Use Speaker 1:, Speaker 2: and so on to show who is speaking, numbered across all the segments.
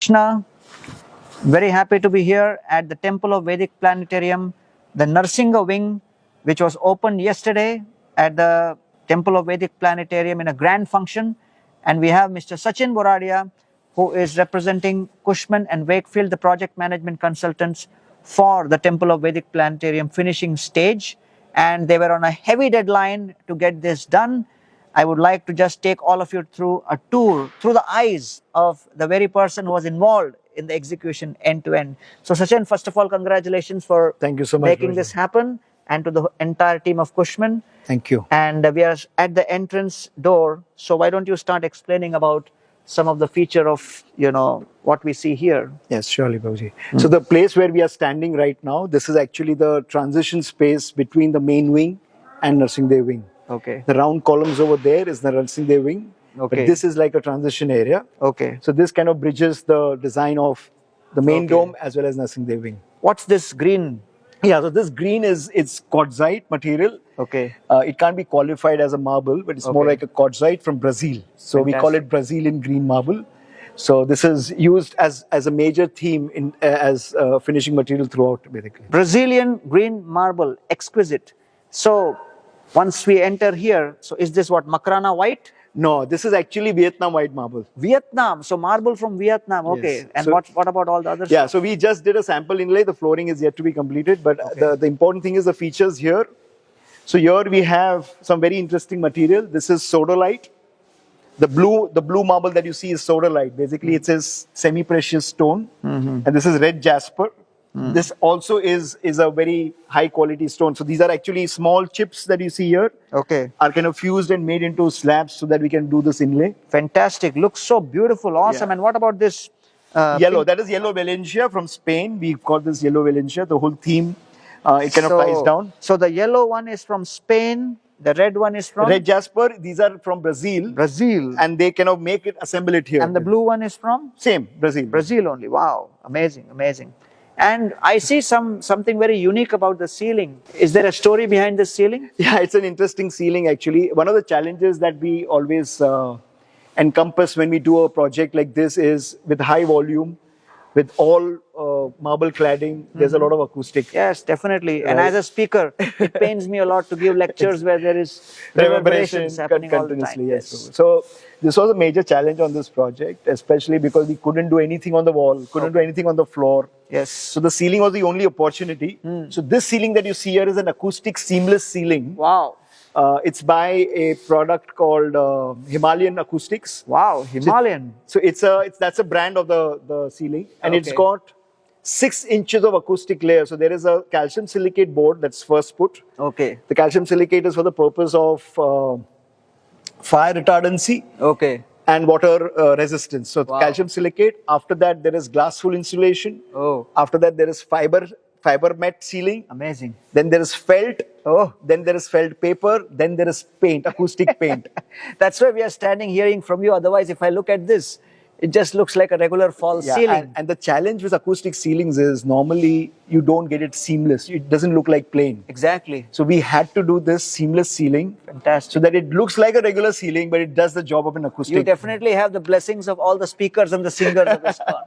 Speaker 1: Krishna. Very happy to be here at the Temple of Vedic Planetarium, the Narsinga wing, which was opened yesterday at the Temple of Vedic Planetarium in a grand function. And we have Mr. Sachin Boradia, who is representing Cushman and Wakefield, the project management consultants for the Temple of Vedic Planetarium finishing stage. And they were on a heavy deadline to get this done. I would like to just take all of you through a tour through the eyes of the very person who was involved in the execution end to end. So Sachin, first of all, congratulations for
Speaker 2: Thank you so much,
Speaker 1: making this happen, and to the entire team of Cushman.
Speaker 2: Thank you.
Speaker 1: And we are at the entrance door. So why don't you start explaining about some of the feature of, what we see here?
Speaker 2: Yes, surely, Babuji. So the place where we are standing right now, this is actually the transition space between the main wing and Nursing Day wing.
Speaker 1: Okay.
Speaker 2: The round columns over there is the Nursing Day wing.
Speaker 1: Okay.
Speaker 2: But this is like a transition area.
Speaker 1: Okay.
Speaker 2: So this kind of bridges the design of the main dome as well as Nursing Day wing.
Speaker 1: What's this green?
Speaker 2: Yeah, so this green it's quartzite material.
Speaker 1: Okay.
Speaker 2: It can't be qualified as a marble, but it's more like a quartzite from Brazil. So we call it Brazilian green marble. So this is used as a major theme in as finishing material throughout, basically.
Speaker 1: Brazilian green marble, exquisite. So once we enter here, so is this what, Makrana white?
Speaker 2: No, this is actually Vietnam white marble.
Speaker 1: Vietnam, so marble from Vietnam, okay.
Speaker 2: Yes.
Speaker 1: And
Speaker 2: So,
Speaker 1: what about all the others?
Speaker 2: Yeah, so we just did a sample inlay. The flooring is yet to be completed, but the important thing is the features here. So here we have some very interesting material. This is sodalite. The blue marble that you see is sodalite. Basically, it's a semi-precious stone, and this is red jasper. This also is a very high quality stone. So these are actually small chips that you see here.
Speaker 1: Okay.
Speaker 2: Are kind of fused and made into slabs so that we can do this inlay.
Speaker 1: Fantastic. Looks so beautiful. Awesome.
Speaker 2: Yeah.
Speaker 1: And what about this?
Speaker 2: Yellow. That is yellow Valencia from Spain. We've got this yellow Valencia. The whole theme, it kind of flies down.
Speaker 1: So the yellow one is from Spain. The red one is from?
Speaker 2: Red jasper. These are from Brazil.
Speaker 1: Brazil.
Speaker 2: And they kind of make it, assemble it here.
Speaker 1: And the blue one is from?
Speaker 2: Same, Brazil.
Speaker 1: Brazil only. Wow. Amazing. Amazing. And I see something very unique about the ceiling. Is there a story behind the ceiling?
Speaker 2: Yeah, it's an interesting ceiling actually. One of the challenges that we always encompass when we do a project like this is with high volume, with all marble cladding, there's a lot of acoustic.
Speaker 1: Yes, definitely. Right. And as a speaker, it pains me a lot to give lectures where there is reverberations happening all the time.
Speaker 2: Yes. So this was a major challenge on this project, especially because we couldn't do anything on the wall, couldn't do anything on the floor.
Speaker 1: Yes.
Speaker 2: So the ceiling was the only opportunity. So this ceiling that you see here is an acoustic seamless ceiling.
Speaker 1: Wow.
Speaker 2: It's by a product called Himalayan Acoustics.
Speaker 1: Wow, Himalayan.
Speaker 2: So that's a brand of the ceiling, and it's got 6 inches of acoustic layer. So there is a calcium silicate board that's first put.
Speaker 1: Okay.
Speaker 2: The calcium silicate is for the purpose of fire retardancy.
Speaker 1: Okay.
Speaker 2: And water resistance. So calcium silicate. After that, there is glass full insulation.
Speaker 1: Oh.
Speaker 2: After that, there is fiber mat ceiling.
Speaker 1: Amazing.
Speaker 2: Then there is felt.
Speaker 1: Oh.
Speaker 2: Then there is felt paper. Then there is paint, acoustic paint.
Speaker 1: That's why we are standing hearing from you. Otherwise, if I look at this, it just looks like a regular false ceiling.
Speaker 2: And the challenge with acoustic ceilings is normally you don't get it seamless. It doesn't look like plain.
Speaker 1: Exactly.
Speaker 2: So we had to do this seamless ceiling.
Speaker 1: Fantastic.
Speaker 2: So that it looks like a regular ceiling, but it does the job of an acoustic.
Speaker 1: You definitely have the blessings of all the speakers and the singers of this con.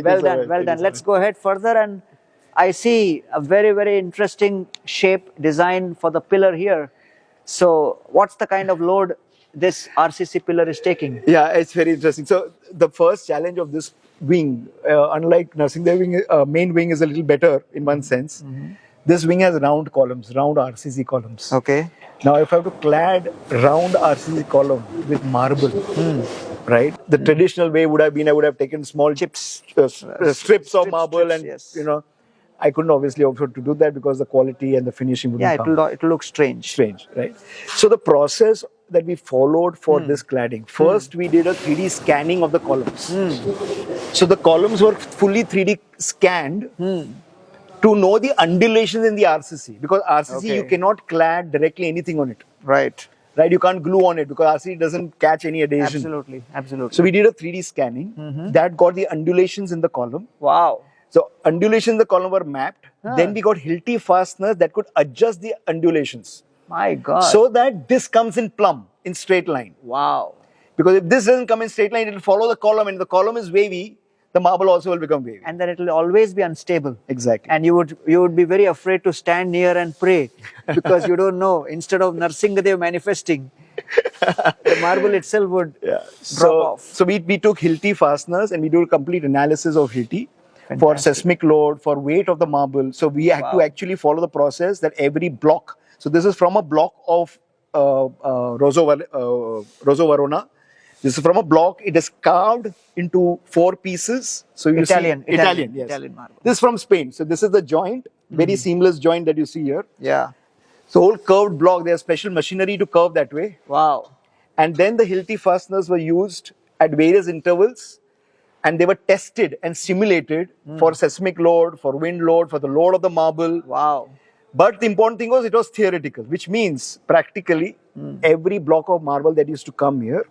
Speaker 1: Well done, well done. Let's go ahead further, and I see a very, very interesting shape design for the pillar here. So what's the kind of load this RCC pillar is taking?
Speaker 2: Yeah, it's very interesting. So the first challenge of this wing, unlike Nursing Day wing, main wing is a little better in one sense. This wing has round columns, round RCC columns.
Speaker 1: Okay.
Speaker 2: Now if I have to clad round RCC column with marble, right? The traditional way would have been I would have taken small chips, strips of marble, and I couldn't obviously afford to do that because the quality and the finishing wouldn't come.
Speaker 1: Yeah, it will look strange.
Speaker 2: Strange, right? So the process that we followed for this cladding, first we did a 3D scanning of the columns. So the columns were fully 3D scanned to know the undulations in the RCC, because RCC you cannot clad directly anything on it.
Speaker 1: Right.
Speaker 2: Right, you can't glue on it because RCC doesn't catch any adhesion.
Speaker 1: Absolutely, absolutely.
Speaker 2: So we did a 3D scanning that got the undulations in the column.
Speaker 1: Wow.
Speaker 2: So undulations in the column were mapped. Then we got Hilti fasteners that could adjust the undulations.
Speaker 1: My God.
Speaker 2: So that this comes in plumb, in straight line.
Speaker 1: Wow.
Speaker 2: Because if this doesn't come in straight line, it will follow the column, and the column is wavy. the marble also will become wavy.
Speaker 1: And then it will always be unstable.
Speaker 2: Exactly.
Speaker 1: And you would be very afraid to stand near and pray because you don't know. Instead of Narsingadev manifesting, the marble itself would drop off.
Speaker 2: So we took Hilti fasteners and we do a complete analysis of Hilti for
Speaker 1: Fantastic.
Speaker 2: seismic load, for weight of the marble. So we had to
Speaker 1: Wow.
Speaker 2: actually follow the process that every block. So this is from a block of Rosso Verona. This is from a block. It is carved into 4 pieces. So you
Speaker 1: Italian,
Speaker 2: see
Speaker 1: Italian,
Speaker 2: yes.
Speaker 1: Italian marble.
Speaker 2: This is from Spain. So this is the joint, very seamless joint that you see here.
Speaker 1: Yeah.
Speaker 2: So whole curved block. There's special machinery to curve that way.
Speaker 1: Wow.
Speaker 2: And then the Hilti fasteners were used at various intervals and they were tested and simulated for seismic load, for wind load, for the load of the marble.
Speaker 1: Wow.
Speaker 2: But the important thing was it was theoretical, which means practically every block of marble that used to come here,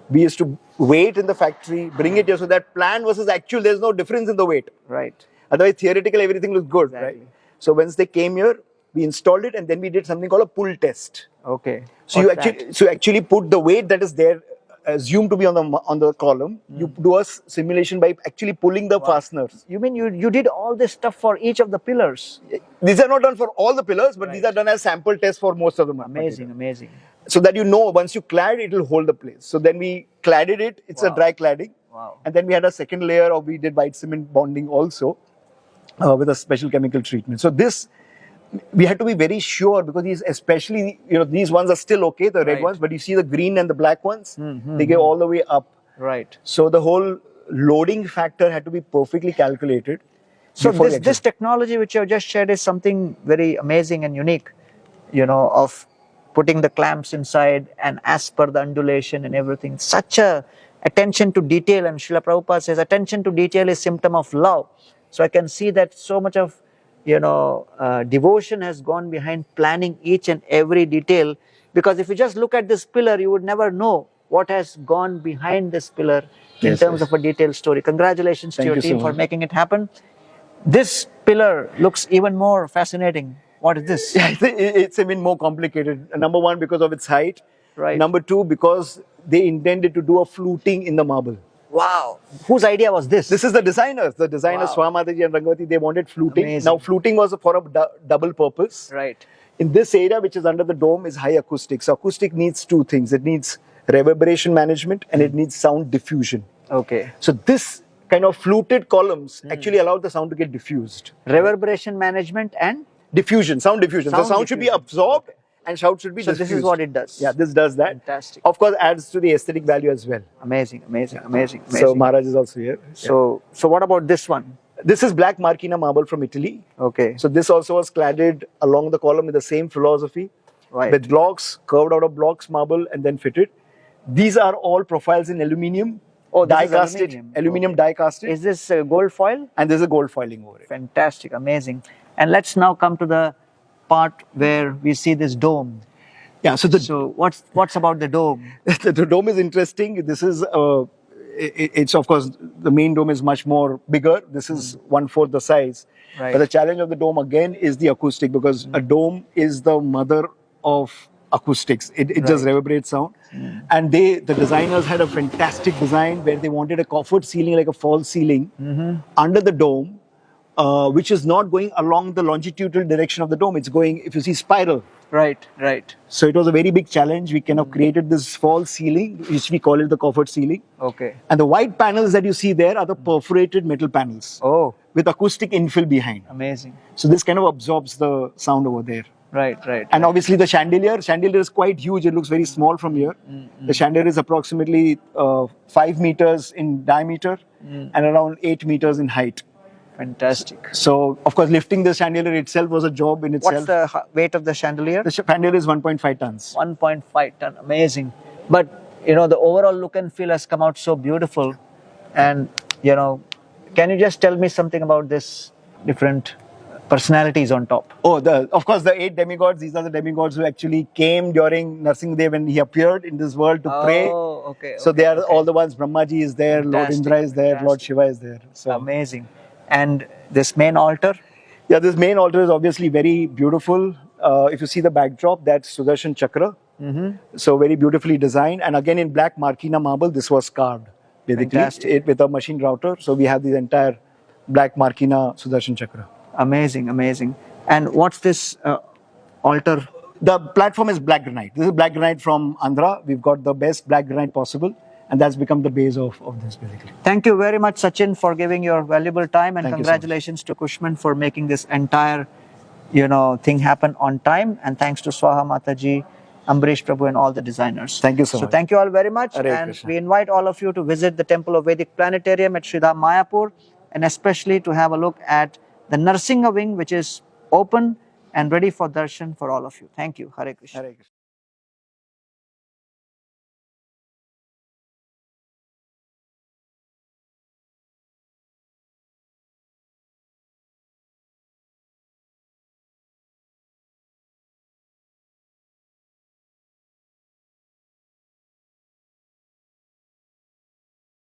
Speaker 2: we used to wait in the factory, bring it here. So that plan versus actual, there's no difference in the weight.
Speaker 1: Right.
Speaker 2: Otherwise, theoretically, everything looks good,
Speaker 1: Exactly.
Speaker 2: right? So once they came here, we installed it and then we did something called a pull test.
Speaker 1: Okay.
Speaker 2: So
Speaker 1: What's that?
Speaker 2: you actually put the weight that is there, assumed to be on the column. You do a simulation by actually pulling the fasteners.
Speaker 1: You mean you did all this stuff for each of the pillars?
Speaker 2: These are not done for all the pillars, but these are done as sample tests for most of them.
Speaker 1: Amazing, amazing.
Speaker 2: So that you know once you clad it will hold the place. So then we cladded it. It's a dry cladding.
Speaker 1: Wow.
Speaker 2: And then we had a second layer of we did white cement bonding also with a special chemical treatment. So this we had to be very sure because these, especially, these ones are still okay, the red
Speaker 1: Right.
Speaker 2: ones, but you see the green and the black ones, they go all the way up.
Speaker 1: Right.
Speaker 2: So the whole loading factor had to be perfectly calculated.
Speaker 1: So
Speaker 2: before we
Speaker 1: this
Speaker 2: actually-
Speaker 1: technology which you have just shared is something very amazing and unique, of putting the clamps inside and as per the undulation and everything. Such a attention to detail, and Srila Prabhupada says attention to detail is symptom of love. So I can see that so much of devotion has gone behind planning each and every detail, because if you just look at this pillar, you would never know what has gone behind this pillar in
Speaker 2: Yes,
Speaker 1: terms
Speaker 2: yes.
Speaker 1: of a detailed story. Congratulations to
Speaker 2: Thank
Speaker 1: your
Speaker 2: you
Speaker 1: team
Speaker 2: so
Speaker 1: for
Speaker 2: much.
Speaker 1: making it happen. This pillar looks even more fascinating. What is this?
Speaker 2: Yeah, it's even more complicated. Number one, because of its height.
Speaker 1: Right.
Speaker 2: Number two, because they intended to do a fluting in the marble.
Speaker 1: Wow. Whose idea was this?
Speaker 2: This is the designers. The designers,
Speaker 1: Wow.
Speaker 2: Swamataji and Rangavati, they wanted fluting.
Speaker 1: Amazing.
Speaker 2: Now, fluting was for a double purpose.
Speaker 1: Right.
Speaker 2: In this area, which is under the dome, is high acoustics. So acoustic needs 2 things. It needs reverberation management and it needs sound diffusion.
Speaker 1: Okay.
Speaker 2: So this kind of fluted columns actually allowed the sound to get diffused.
Speaker 1: Reverberation management and
Speaker 2: Diffusion, sound diffusion.
Speaker 1: Sound
Speaker 2: the sound should be
Speaker 1: diffusion.
Speaker 2: absorbed and sound should be
Speaker 1: so
Speaker 2: diffused.
Speaker 1: this is what it does.
Speaker 2: Yeah, this does that.
Speaker 1: Fantastic.
Speaker 2: Of course, adds to the aesthetic value as well.
Speaker 1: Amazing, amazing, amazing, amazing.
Speaker 2: So Maharaj is also here.
Speaker 1: So what about this one?
Speaker 2: This is black Marquina marble from Italy.
Speaker 1: Okay.
Speaker 2: So this also was cladded along the column with the same philosophy,
Speaker 1: Right.
Speaker 2: with blocks, curved out of blocks, marble, and then fitted. These are all profiles in aluminium.
Speaker 1: Oh, this
Speaker 2: die
Speaker 1: is
Speaker 2: casted,
Speaker 1: aluminium.
Speaker 2: aluminium
Speaker 1: Okay.
Speaker 2: die casted,
Speaker 1: Is this gold foil?
Speaker 2: and there's a gold foiling over it.
Speaker 1: Fantastic, amazing. And let's now come to the part where we see this dome.
Speaker 2: Yeah, so the
Speaker 1: So what's about the dome?
Speaker 2: the dome is interesting. This is it's of course the main dome is much more bigger. This is 1/4 the size.
Speaker 1: Right.
Speaker 2: But the challenge of the dome again is the acoustic, because a dome is the mother of acoustics. It just reverberates sound. And the designers had a fantastic design where they wanted a coffered ceiling, like a false ceiling, under the dome, which is not going along the longitudinal direction of the dome. It's going, if you see, spiral.
Speaker 1: Right, right.
Speaker 2: So it was a very big challenge. We kind of created this false ceiling, which we call it the coffered ceiling.
Speaker 1: Okay.
Speaker 2: And the white panels that you see there are the perforated metal panels
Speaker 1: Oh,
Speaker 2: with acoustic infill behind.
Speaker 1: amazing.
Speaker 2: So this kind of absorbs the sound over there.
Speaker 1: Right, right.
Speaker 2: And obviously the chandelier is quite huge. It looks very small from here. The chandelier is approximately 5 meters in diameter and around 8 meters in height.
Speaker 1: Fantastic.
Speaker 2: So of course lifting the chandelier itself was a job in
Speaker 1: What's
Speaker 2: itself.
Speaker 1: the weight of the chandelier?
Speaker 2: The chandelier is 1.5 tons.
Speaker 1: 1.5 ton. Amazing. But the overall look and feel has come out so beautiful. And can you just tell me something about this different personalities on top?
Speaker 2: Oh, of course, the 8 demigods. These are the demigods who actually came during Narsingadev when he appeared in this world to pray.
Speaker 1: Oh, okay.
Speaker 2: So
Speaker 1: okay,
Speaker 2: they are
Speaker 1: okay.
Speaker 2: all the ones. Brahmaji is there, Lord
Speaker 1: Fantastic,
Speaker 2: Indra is there, Lord
Speaker 1: fantastic.
Speaker 2: Shiva is there. So
Speaker 1: Amazing. And this main altar?
Speaker 2: yeah, this main altar is obviously very beautiful. If you see the backdrop, that's Sudarshan Chakra. So very beautifully designed. And again in black Marquina marble, this was carved basically,
Speaker 1: Fantastic.
Speaker 2: with a machine router. So we have the entire black Markina Sudarshan Chakra.
Speaker 1: Amazing, amazing. And what's this altar?
Speaker 2: The platform is black granite. This is black granite from Andhra. We've got the best black granite possible, and that's become the base of this basically.
Speaker 1: Thank you very much, Sachin, for giving your valuable time, and
Speaker 2: Thank you so much.
Speaker 1: congratulations to Kushman for making this entire, thing happen on time. And thanks to Swaha Mataji, Ambrish Prabhu, and all the designers.
Speaker 2: Thank you so much.
Speaker 1: Thank you all very much,
Speaker 2: Hare
Speaker 1: and
Speaker 2: Krishna.
Speaker 1: we invite all of you to visit the Temple of Vedic Planetarium at Sridham Mayapur, and especially to have a look at the Narsingha wing, which is open and ready for darshan for all of you. Thank you. Hare Krishna.
Speaker 2: Hare Krishna.